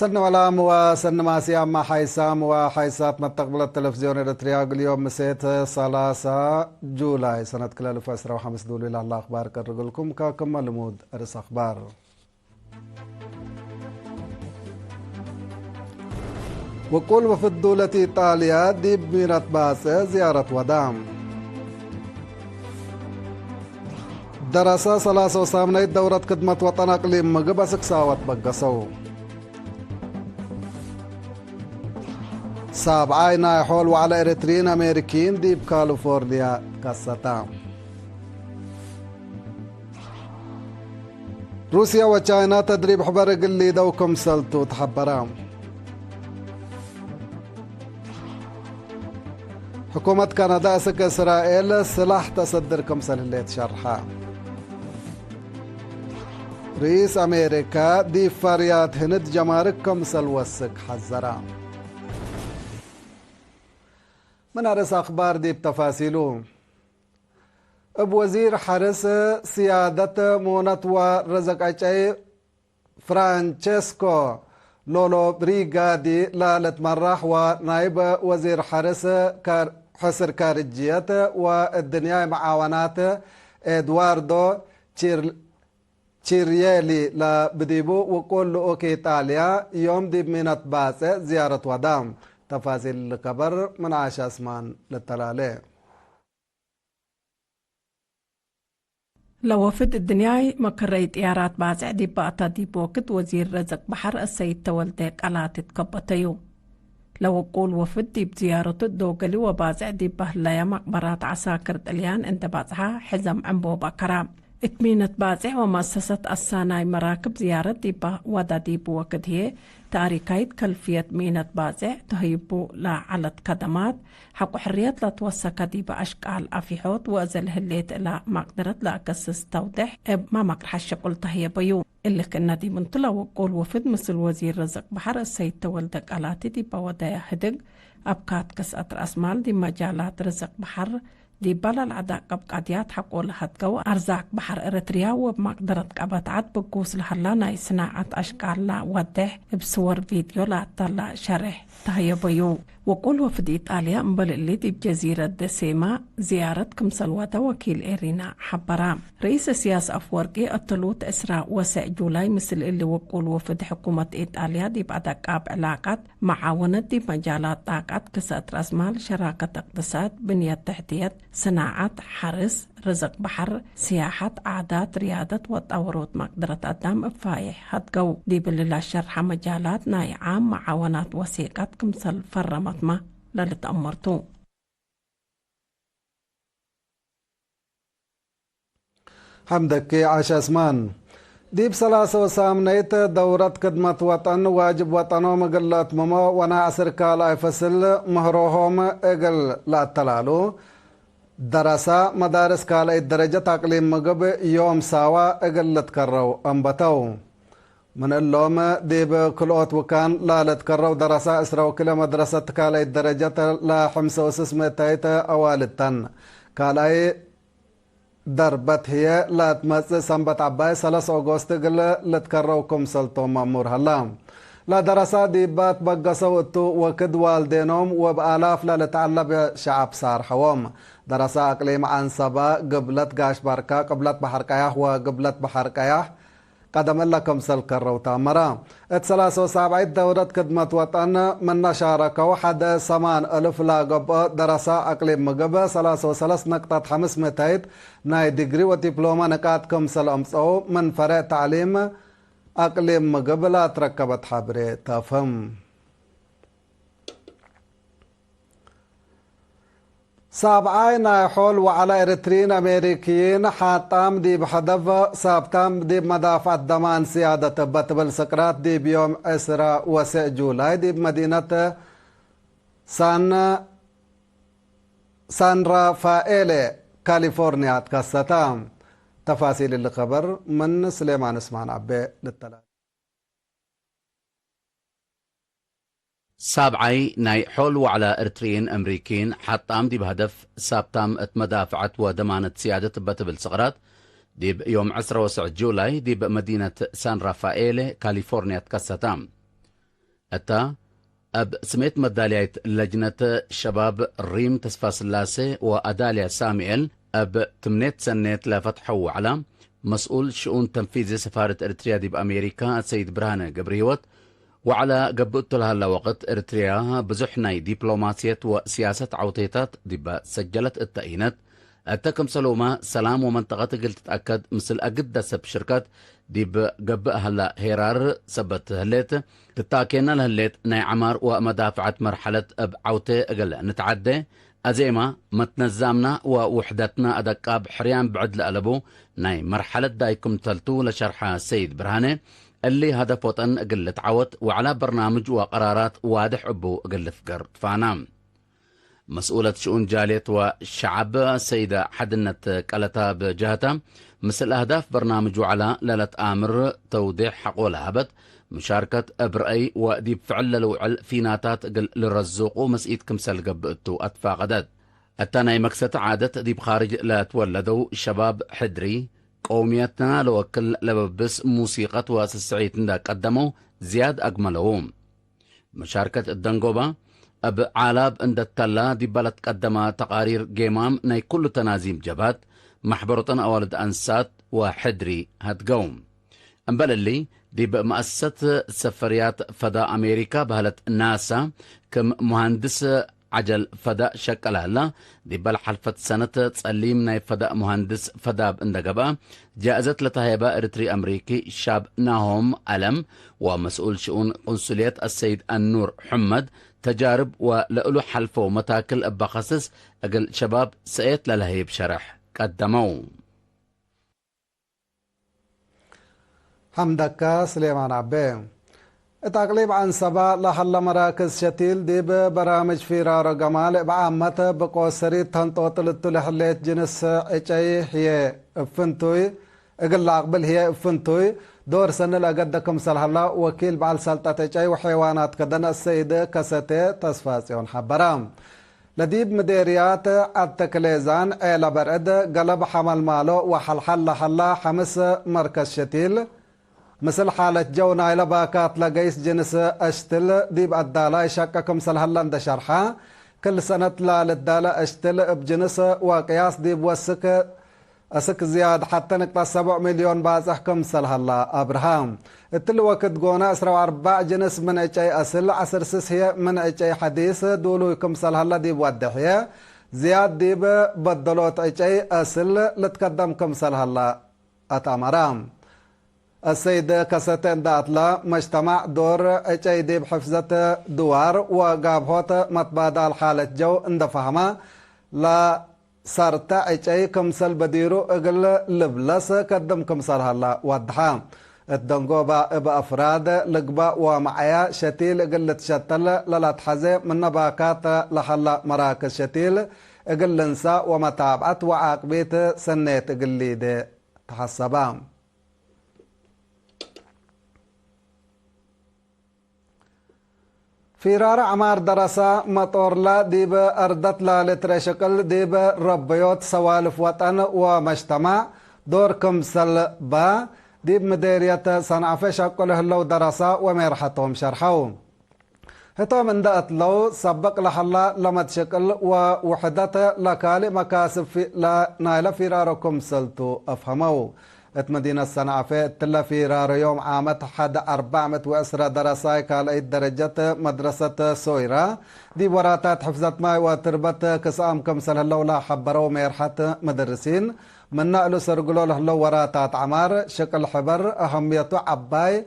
سن علام وسن ماسي أما حيسام وحيسات متقبل التلفزيون الرياض اليوم مسيت 3 جولاي سنة كل 2015 دولي إلى الله أخبار كرجلكم كاكم المود أرس أخبار. وقول وفد دولة إيطاليا ديب ميرات باس زيارة ودام. دراسة 3 وسامنة دورة خدمة وطن أقليم مقبسك ساوت بقصو. 7 نايحول وعلى إريتريين أمريكيين ديب كاليفورنيا كاستام. روسيا وتشاينا تدريب حبر قلي دوكم سلتو تحبرام. حكومة كندا سك إسرائيل سلاح تصدركم سلليت شرحا. رئيس أمريكا ديب فاريات هند جمارككم سلوسك حزرام. من أرس أخبار ديب تفاصيلو. وزير حرس سيادة مونت ورزق أجاي فرانشيسكو لولو بريغادي لالت مرح ونائب وزير حرس حسر كارجيات والدنيا معاونات إدواردو تشيريالي لبديبو وكل أوكي إيطاليا يوم ديب مينات باس زيارة ودام. تفاصيل الخبر من عاش اسمان للتلالي. لوفد الدنياي مكريت إيارات بازع دي باتا دي بوكت وزير رزق بحر السيد تولدك على تتكبتيو. لو قول وفد دي بزيارة الدوغلي وبازع دي بهلايا مقبرات عساكر دليان انت بازعها حزم عنبو بكرام. اتمينة بازع ومؤسسة الساناي مراكب زيارة ديبا ودا ديبو وكد هي تاريكايت كلفية مينة بازع تهيبو لا على كدمات حق حريات لا توسكا ديبا أشكال أفيحوت وأزل هليت لا مقدرة لا أكسس توضح ما مقرحش قلت هي بيو اللي كنا دي منطلع وقول وفد مثل وزير رزق بحر السيد تولدك علاتي ديبا ودايا هدق أبكات كسات رأسمال دي مجالات رزق بحر دي بلا العداء قبقاديات حقو لحدقو أرزاق بحر إريتريا وبمقدرة قبطعات بقوس لحلانا صناعة أشكال لا وضح بصور فيديو لا طلع شرح تهيبيو. وقول وفد إيطاليا مبل اللي دي بجزيرة دسيما زيارة كمسلوة وكيل إيرينا حبرام. رئيس سياس أفورقي التلوت إسراء وسع جولاي مثل اللي وقول وفد حكومة إيطاليا دي بعد قاب علاقات معاونة دي مجالات طاقات كسات رأسمال شراكة اقتصاد بنية تحتية صناعة حرس رزق بحر سياحة عادات ريادة وتطورات مقدرة أدام فايح هتقو دي بالله شرح مجالات ناي عام معاونات وثيقات كمسل فرمت ما للتأمرتو. حمدك عاش اسمان. ديب 3 وسامنيت دورة خدمة وطن واجب وطنو مقلات ممو وانا عسر كالا يفصل مهروهم اقل لا تلالو. دراسة مدارس كالا الدرجة تقليم مقب يوم ساوا اقل تكرو انبتو. من اللوم ديب كلوت وكان لا لتكرو دراسة اسرو كلا مدرسة كالا الدرجة لا 5 أوالدتن كالا دربت هي لا تمس سنبت عباي 3 أغسطس قل لتكروكم سلطو مامور هلام. لا دراسة ديبات بقصوا وكد والدينهم وبآلاف لا لتعلب شعب صار حوام. دراسة أقليم عن سبا قبلت قاش باركا قبلت بحر كياح وقبلت بحر كياح قدم لكم سلك الروتا مرا. 73 دورة خدمة وطن من نشارك 1,800 لاقب دراسة أقليم مقبة 33.5 ناي ديجري ودبلومة نقاط كمسل أمسو من فرع تعليم أقليم مقبة لا تركبت حبري تفهم. 7 نايحول وعلى إريتريين أمريكيين حاتام دي بحدف سابتام دي بمدافع الضمان سيادة بتبل سكرات دي بيوم 10 جولاي دي بمدينة سان رافائيل كاليفورنيا تكستام. تفاصيل الخبر من سليمان اسمان عبي للتلاتة. 7 ناي حول على إرتريين أمريكين حطام دي بهدف سابتام مدافعت ودمانة سيادة بتبل صغرات دي يوم 10 جولاي دي بمدينة سان رافائيل كاليفورنيا تكستام. أتا أب سميت مدالية لجنة شباب ريم تسفى سلاسي وأداليا ساميل أب تمنيت سنة لفتحوا على مسؤول شؤون تنفيذي سفارة إريتريا دي بأمريكا السيد برهانة قبريوت وعلى قبضت لها لوقت إريتريا بزحناي دبلوماسية وسياسة عوتيتات دي سجلت التأيينات التكم سلوما سلام ومنطقة قلت تتأكد مثل أقد سب شركات دي بقبق هلا هيرار سبت هليت تتاكينا لهليت ناي عمار ومدافعة مرحلة بعوتي أقل نتعدي أزيما متنزامنا ووحدتنا أدقاب حريان بعد لألبو ناي مرحلة دايكم تلتو لشرحها السيد برهانة اللي هدف وطن أقل تعوت وعلى برنامج وقرارات واضح أبو أقل فقر فانام مسؤولة شؤون جالية والشعب السيدة حدنت قالتها بجهتها مثل أهداف برنامج على ليلة آمر توضيح حق والهبت مشاركة أبرأي وديب فعل لوعل فيناتات للرزوق ومسئيت كمسل قبئتو أتفاقدت التاني مكسة عادت ديب خارج لا تولدوا الشباب حدري قوميتنا لوكل لببس موسيقى وسسعيت قدموا زياد أجملهم مشاركة الدنقوبة أب عالاب عند التلا دي بلد قدما تقارير جيمام ناي كل تنازيم جبات محبرة أولد أنسات وحدري هتقوم أمبال اللي دي بمؤسسة سفريات فضاء أمريكا بهلت ناسا كم مهندس عجل فضاء شكل هلا دي بالحلفة سنة تسليم ناي فضاء مهندس فضاء اندقبا جائزة لتهيبة إريتري أمريكي شاب ناهم ألم ومسؤول شؤون قنصلية السيد النور حمد تجارب ولألو حلفو متاكل بخصص أقل شباب سئت للهيب شرح قدموا حمدك سليمان عبين تقليب عن سبا لحل مراكز شتيل دي برامج فيرار جمال بعامة بقوسري تنطوط للتلحليت جنس اجاي هي افنتوي اقل عقبل هي افنتوي دور سنة لقدكم سلحلا وكيل بعل سلطة اجاي وحيوانات كدن السيدة كستة تصفاسيون حبرام لديب مديريات التكليزان ايلا برد قلب حمل مالو وحلحل لحلا حمس مركز شتيل مثل حالة جونا إلى باكات لقيس جنس أشتل ديب الدالة شككم سلهلا اند شرحا كل سنة لا للدالة أشتل بجنس وقياس ديب وسك أسك زياد حتى نقطة 7 مليون بازحكم سلهلا أبرهام التل وقت قونا 4 جنس من اجي أسل 10 سس هي من اجي حديث دولو يكم سلهلا ديب ودحية زياد ديب بدلوت اجي أسل لتقدمكم سلهلا أتامرام السيد كستن داتلا مجتمع دور اجي ديب حفظة دوار وقابهوت متبادل الحالة جو اندفهما لا سارتا اجي كمسل بديرو اقل لبلس قدم كمسل هلا وضحا الدنقوبة بأفراد لقبا ومعيا شتيل اقل تشتل للا تحزي من نباكات لحلا مراكز شتيل اقل لنسا ومتابعت وعاقبيت سنيت اقل ليدي تحسبام فيرار عمار دراسة مطور لا ديب أردت لا لترشكل ديب ربيوت سوالف وطن ومجتمع دور كمسل با ديب مديرية صنعفة شكل هلو دراسة وميرحتهم شرحوهم هتو من دقت لو سبق لحلا لما تشكل ووحدت لكالي مكاسب في لا نايل فيراركم سلتو أفهموا مدينة صنعفة تلا فيرار يوم عامت حد 410 دراسة كالأي درجة مدرسة سويرة دي وراتات حفظت ماي وتربت كسام كمسل اللولا حبرو ميرحت مدرسين من نقلو سرقلو لهلو وراتات عمار شكل حبر أهميته عباي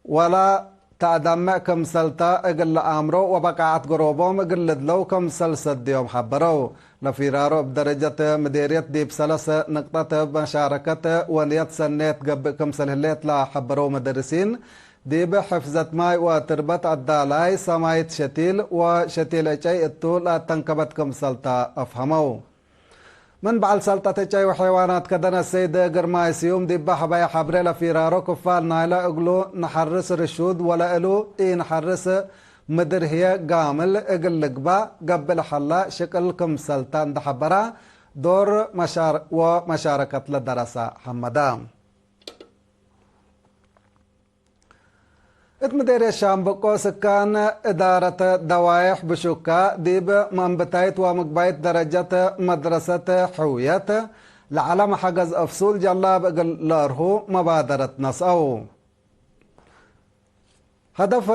ولا تعدمع كمسلتا اقل امرو وبقعت قروبهم اقل دلو كمسل سديهم حبرو لفيرارو بدرجة مديرية ديب سلس نقطة مشاركة ونيت سنيت قب كمسل هليت لا حبرو مدرسين ديب حفظت ماي وتربت الدالاي سمايت شتيل وشتيل اجاي الطول تنكبت كمسلتا افهمو من بعد سلطة جاي وحيوانات كدنا السيد قرماي سيوم دي بحبايا حبريلا فيرارو كفال نايلا اقلو نحرس رشود ولا الو اي نحرس مدر هي قامل اقل لقبا قبل حلا شكل كم سلطان دحبرا دور ومشاركة للدراسة حمدام اتمدير الشام بقو سكان إدارة دوايح بشوكا ديب منبتايت ومقبايت درجة مدرسة حوية لعلم حجز أفصول جلاب لارهو مبادرة نصأو هدف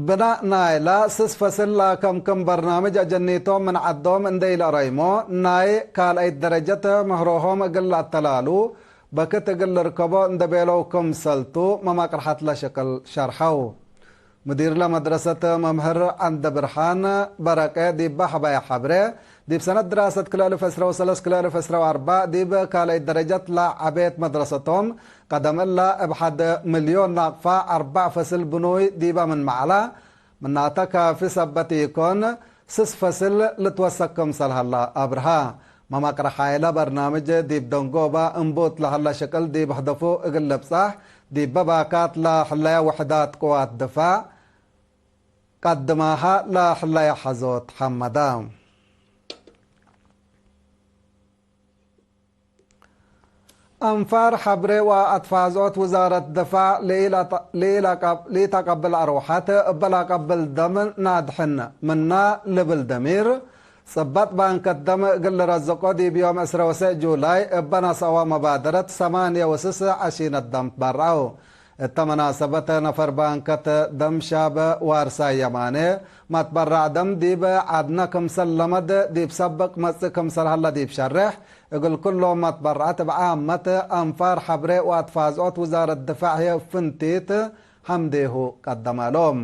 بناء نايلا سس فسلا كم برنامج أجنيتهم من عدوم انديل ريمو ناي كال اي درجة مهروهم اقل التلالو بكت اقل ركبو اندبيلو كم سلتو مما قرحت لا شكل شرحو مدير لمدرسة ممهر عند برحان بركة ديب حبايا حبري ديب سنة دراسة كلالو فسرو سلس كلالو فسرو أربع ديب كالاي درجات لا عبيت مدرستهم قدم الله بحد مليون ناقفة 4 فصل بنوي ديبا من معلا من ناتك في سبتي يكون 6 فصل لتوسكم صلح الله أبرها مما قرحايلا برنامج ديب دنقوبا انبوت لهلا شكل ديب هدفو اقلب صح ديب باكات لا حلايا وحدات قوات دفاع قدماها لا حلايا حزوت حمدام أنفار حبري وأتفازوت وزارة الدفاع لتقبل أروحات بلا قبل دم نادحن منا لبالدمير صبت بانك الدم قل رزقو دي بيوم 10 جولاي بنا سوا مبادرة 28 الدم براو التمناسبة نفر بانكت دم شاب وارسا يماني ما تبرع دم ديب عدنا كم سلمد ديب سبق مسكم سرحلا ديب شرح يقول كلهم ما تبرعت بعامة أنفار حبري واتفازوت وزارة الدفاع هي فنتيت حمديه قدم لهم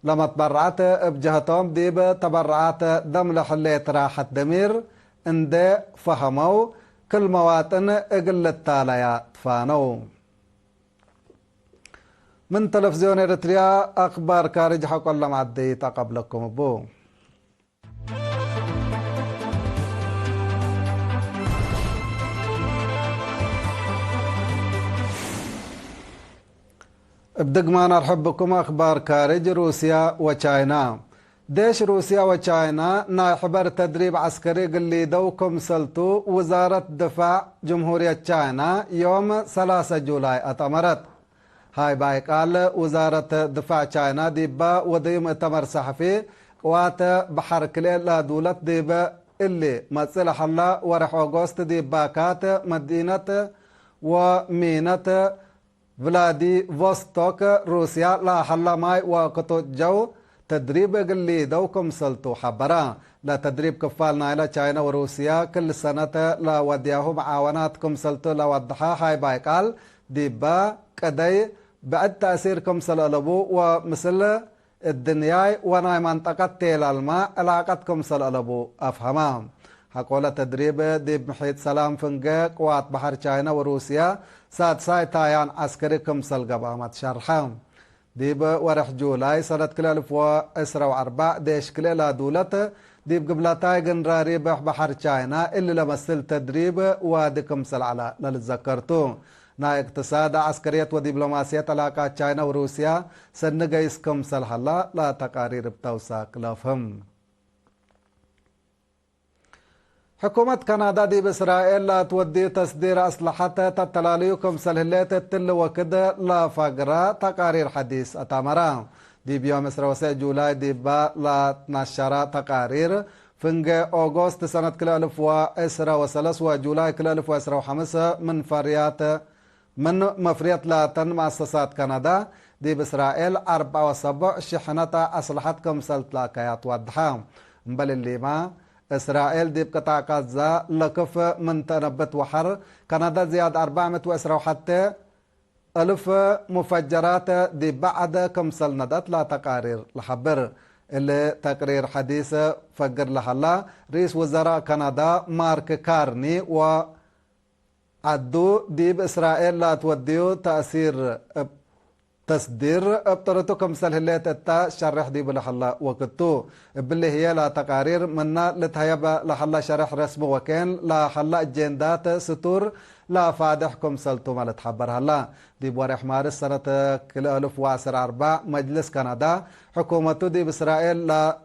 لما تبرعت بجهتهم ديب تبرعات دم لحليت راحة دمير اندي فهموا كل مواطن اقل التاليا تفانو من تلفزيون إريتريا أخبار كارج حق الله معدي تقبلكم بو ابدق ما نرحب بكم أخبار كارج روسيا وچاينا ديش روسيا وچاينا ناحبر تدريب عسكري قلي دوكم سلتو وزارة دفاع جمهورية چاينا يوم 3 جولاي أتمرت هاي باي قال وزارة دفاع چاينا ديبا ودي مؤتمر صحفي قوات بحر كليل لا دولت ديبا اللي متصلح الله ورح أغسطس ديبا كات مدينة ومينة فلادي فوستوك روسيا لا حلا ماي وقتو جو تدريب قلي دوكم سلتو حبرا لا تدريب كفالنا إلى چاينا وروسيا كل سنة لا ودياهو معاوناتكم سلتو لا وضحا هاي باي قال ديبا كدي بعد تأثيركم سلالبو ومثل الدنيا وناي منطقة تيل الماء علاقتكم سلالبو أفهمام حقولة تدريب ديب محيط سلام فنقى قوات بحر چاينا وروسيا ساد ساي تايان عسكريكم سلقبامات شرحام ديب ورح جولاي سنة كل 2024 ديش كليلا دولت ديب قبلتاي قنراري بحر چاينا اللي لمثل تدريب وادكم سلعلا للذكرتو نا اقتصاد عسكرية ودبلوماسية علاقات چاينا وروسيا سنقايسكم سلح الله لا تقارير بتوساق لفهم حكومة كندا دي بإسرائيل لا تودي تصدير أسلحة تتلاليكم سلهلات التل وكده لا فقرة تقارير حديث أتامرا دي بيوم 10 جولاي دي با لا تنشر تقارير فنج أغسطس سنة كل 2013 وجولاي كل 2015 من فريات من مفريات لاتن مؤسسات كندا دي بإسرائيل 74 شحنة أسلحتكم سلت لاكيات وضحام بل اللي ما إسرائيل دي بقطع غزة لكف من تنبت وحر كندا زياد 421 ألف مفجرات دي بعد كم سلندات لا تقارير لحبر اللي تقرير حديث فقر لحلا رئيس وزراء كندا مارك كارني و عدو دي بإسرائيل لا توديو تأثير تصدير ابطرتكم سلهلات التا شرح دي بلحلا وقتو باللي هي لا تقارير منا لتهيبا لحلا شرح رسم وكين لا حلا جندات ستور لا فادحكم سلتو مالت حبر هلا دي بورح مارس سنة كل 2014 مجلس كندا حكومته دي بإسرائيل لا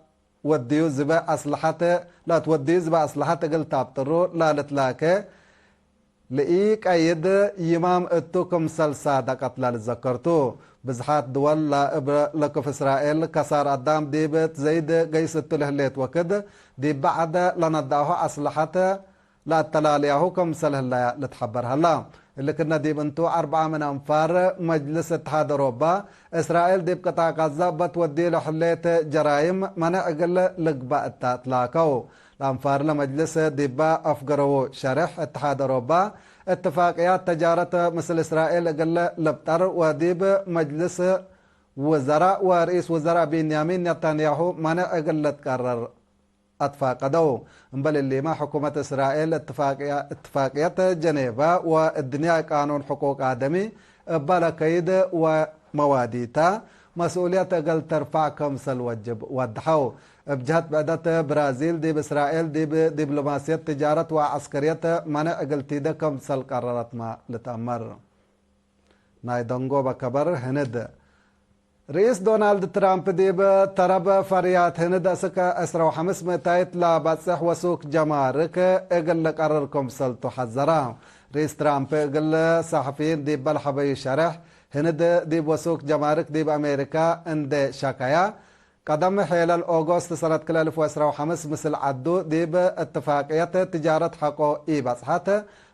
وديو زبا أسلحة لا توديو زبا أسلحة قلت ابطرو لا لتلاكي لئيك أيد يمام اتوكم سلسا دقت للذكرتو بزحات دول لا إبرة لكف إسرائيل كسار قدام ديبت زيد قيست الهليت وكده دي بعد لندعوها أصلحتها لا التلاليه كم سله لا لتحبرها لا اللي كنا ديب انتو 4 من أنفار مجلس اتحاد أوروبا إسرائيل ديب قطاع غزة بتودي له حليت جرائم منع قل لقباء التاتلاكو الأنفار لمجلس ديبا أفقروا شرح اتحاد أوروبا اتفاقيات تجارة مثل إسرائيل قل لبتر وديب مجلس وزراء ورئيس وزراء بنيامين نتنياهو منع قل تقرر اتفاقدوا بل اللي ما حكومة إسرائيل اتفاقية جنيفا والدنيا قانون حقوق آدمي بلا كيد ومواديتا مسؤولية قل ترفع كمسل وجب ودحو بجهة بعدة برازيل دي بإسرائيل دي بدبلوماسية تجارة وعسكرية منع قل تيدا كمسل قررت ما لتأمر نايدونغو بكبر هند رئيس دونالد ترامب ديب ترب فريات هند أسكا أسرو 500 لا بصح وسوق جمارك اقل قرركم سلطو حذرا رئيس ترامب اقل صحفيين ديب بالحبي شرح هند ديب وسوق جمارك ديب أمريكا اند شاكايا قدم حيال الأوغوست سنة 2015 مثل عدو ديب اتفاقية تجارة حقو اي بصحات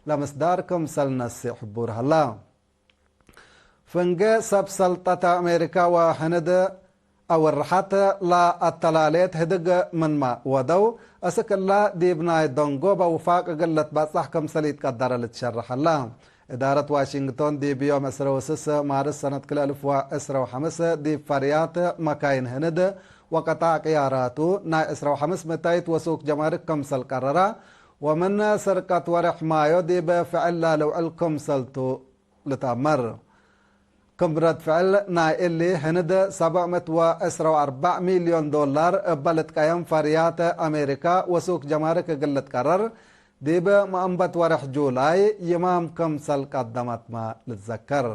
لمصداركم سلنسي حبورها الله فنجا سب سلطة أمريكا وحند أو الرحات لا التلاليت هدق من ما ودو أسك الله ديبناي دونغو بوفاق قلت بصح كم سليت قدر لتشرح الله إدارة واشنطن دي بيوم 16 مارس سنة 2015 دي فريات مكاين هند وقطع قياراتو نا 1500 وسوق جمارك كمسل قررة ومن سرقة ورح مايو دي بفعل لو علكم سلطو لتأمر كمرد فعل نا اللي هند 714 مليون دولار بلد قيم فريات أمريكا وسوق جمارك قلت قرر ديب مأنبت ورح جولاي يمام كمسل قدمت ما لتذكر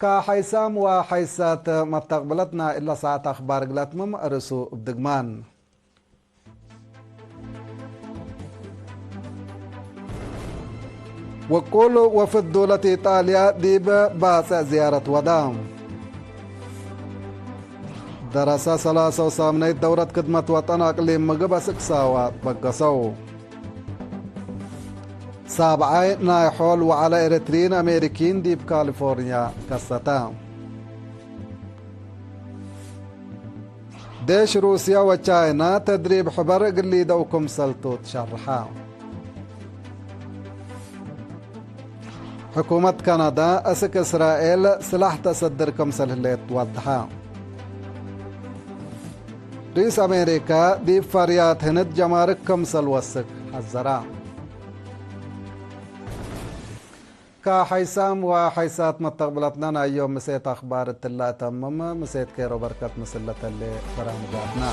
كحيسام وحيسات ما تقبلتنا إلا ساعة أخبار قلتمم أرسو بدقمان وكل وفد دولة إيطاليا ديب باسع زيارة ودام دراسة 3 دورة خدمة وطن أقليم مقبة سكساوات بقصو 7 نايحول وعلى إريترين أمريكين ديب كاليفورنيا كستام ديش روسيا وتشاينا تدريب حبر قلي دوكم سلطو تشرحا حكومة كندا أسك إسرائيل سلاح تصدر كمسل اللي توضحا رئيس أمريكا ديب فريات هند جمارك كمسل وسك حزرا كحيسام وحيسات متقبلتنا يوم مسيت أخبار التلا تمم مسيت كيرو بركات مسلة اللي فرامجاتنا